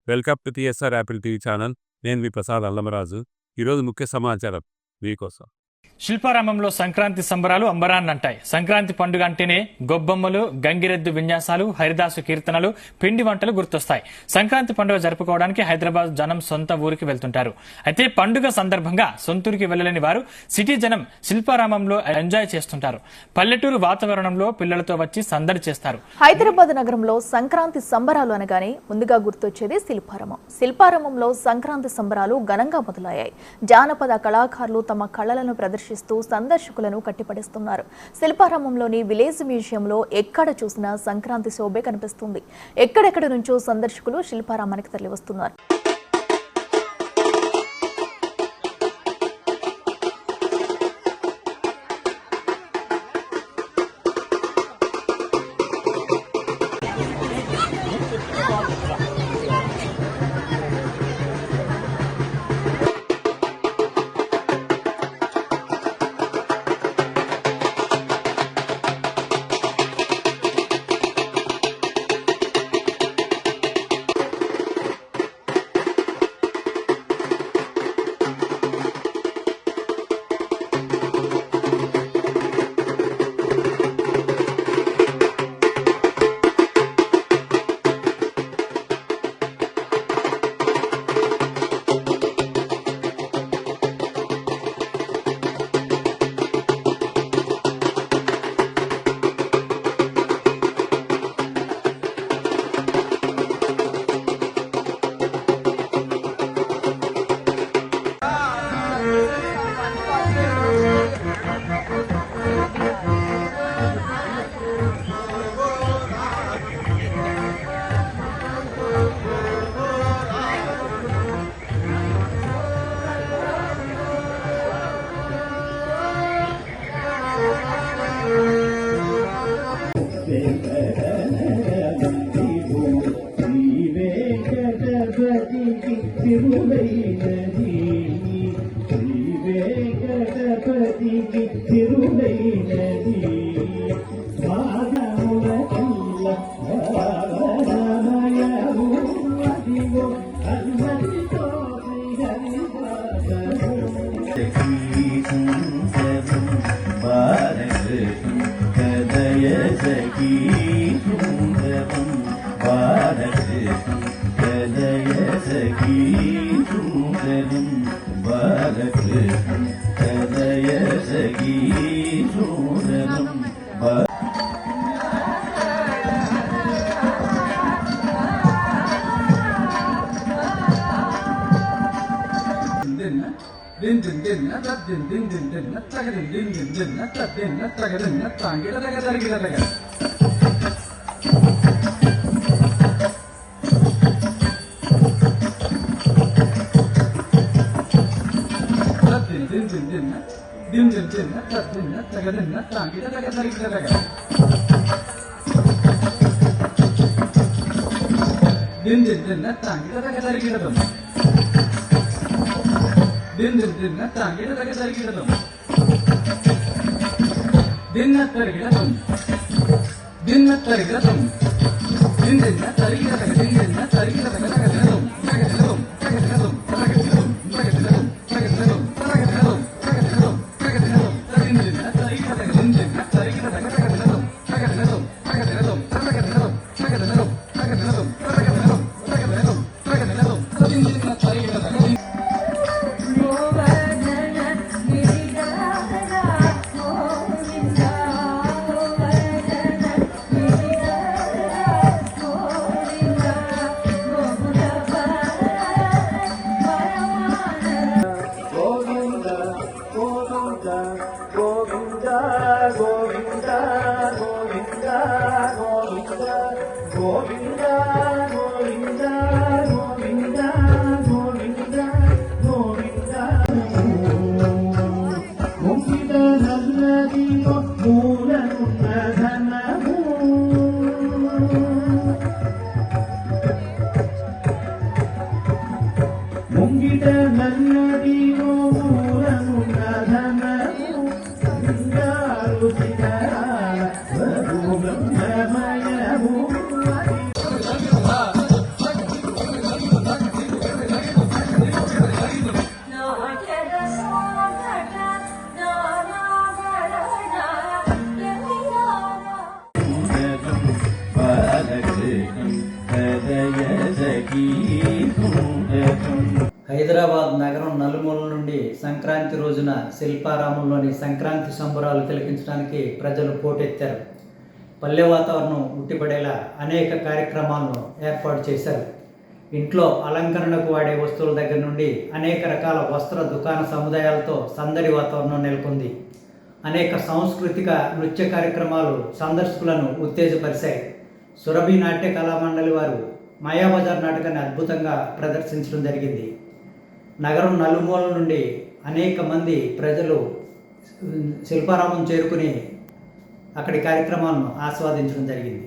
Welcome to TSR Apple TV channel. నేను మీ ప్రసాద్ అల్లమరాజు. ఈరోజు ముఖ్య సమాచారం మీకోసం. శిల్పారామంలో సంక్రాంతి సంబరాలు అంబరాన్నంటాయి. సంక్రాంతి పండుగ అంటేనే గొబ్బమ్మలు, గంగిరెద్దు విన్యాసాలు, హరిదాసు కీర్తనలు, పిండి వంటలు గుర్తొస్తాయి. సంక్రాంతి పండుగ జరుపుకోవడానికి హైదరాబాద్ జనం సొంత ఊరికి వెళ్తుంటారు. అయితే పండుగ సందర్భంగా సొంతూరికి వెళ్లలేని వారు సిటీ జనం శిల్పారామంలో ఎంజాయ్ చేస్తుంటారు. పల్లెటూరు వాతావరణంలో పిల్లలతో వచ్చి సందడి చేస్తారు. హైదరాబాద్ నగరంలో సంక్రాంతి సంబరాలు అనగానే ముందుగా గుర్తొచ్చేది శిల్పారామం. శిల్పారామంలో సంక్రాంతి సంబరాలు ఘనంగా మొదలయ్యాయి. జానపద కళాకారులు తమ కళలను ప్రదర్శిస్తూ సందర్శకులను కట్టిపడేస్తున్నారు. శిల్పారామంలోని విలేజ్ మ్యూజియంలో ఎక్కడ చూసినా సంక్రాంతి శోభే కనిపిస్తుంది. ఎక్కడెక్కడ నుంచో సందర్శకులు శిల్పారామానికి తరలివస్తున్నారు. హైదరాబాద్ నగరం నలుమూలల నుండి సంక్రాంతి రోజున శిల్పారామంలోని సంక్రాంతి సంబరాలు తిలకించడానికి ప్రజలు పోటెత్తారు. పల్లె వాతావరణం ఉట్టిపడేలా అనేక కార్యక్రమాలను ఏర్పాటు చేశారు. ఇంట్లో అలంకరణకు వాడే వస్తువుల దగ్గర నుండి అనేక రకాల వస్త్ర దుకాణ సముదాయాలతో సందడి వాతావరణం నెలకొంది. అనేక సాంస్కృతిక నృత్య కార్యక్రమాలు సందర్శకులను ఉత్తేజపరిచాయి. సురభి నాట్య కళామండలి వారు మాయాబజార్ నాటకాన్ని అద్భుతంగా ప్రదర్శించడం జరిగింది. నగరం నలుమూలల నుండి అనేక మంది ప్రజలు శిల్పారామం చేరుకుని అక్కడి కార్యక్రమాలను ఆస్వాదించడం జరిగింది.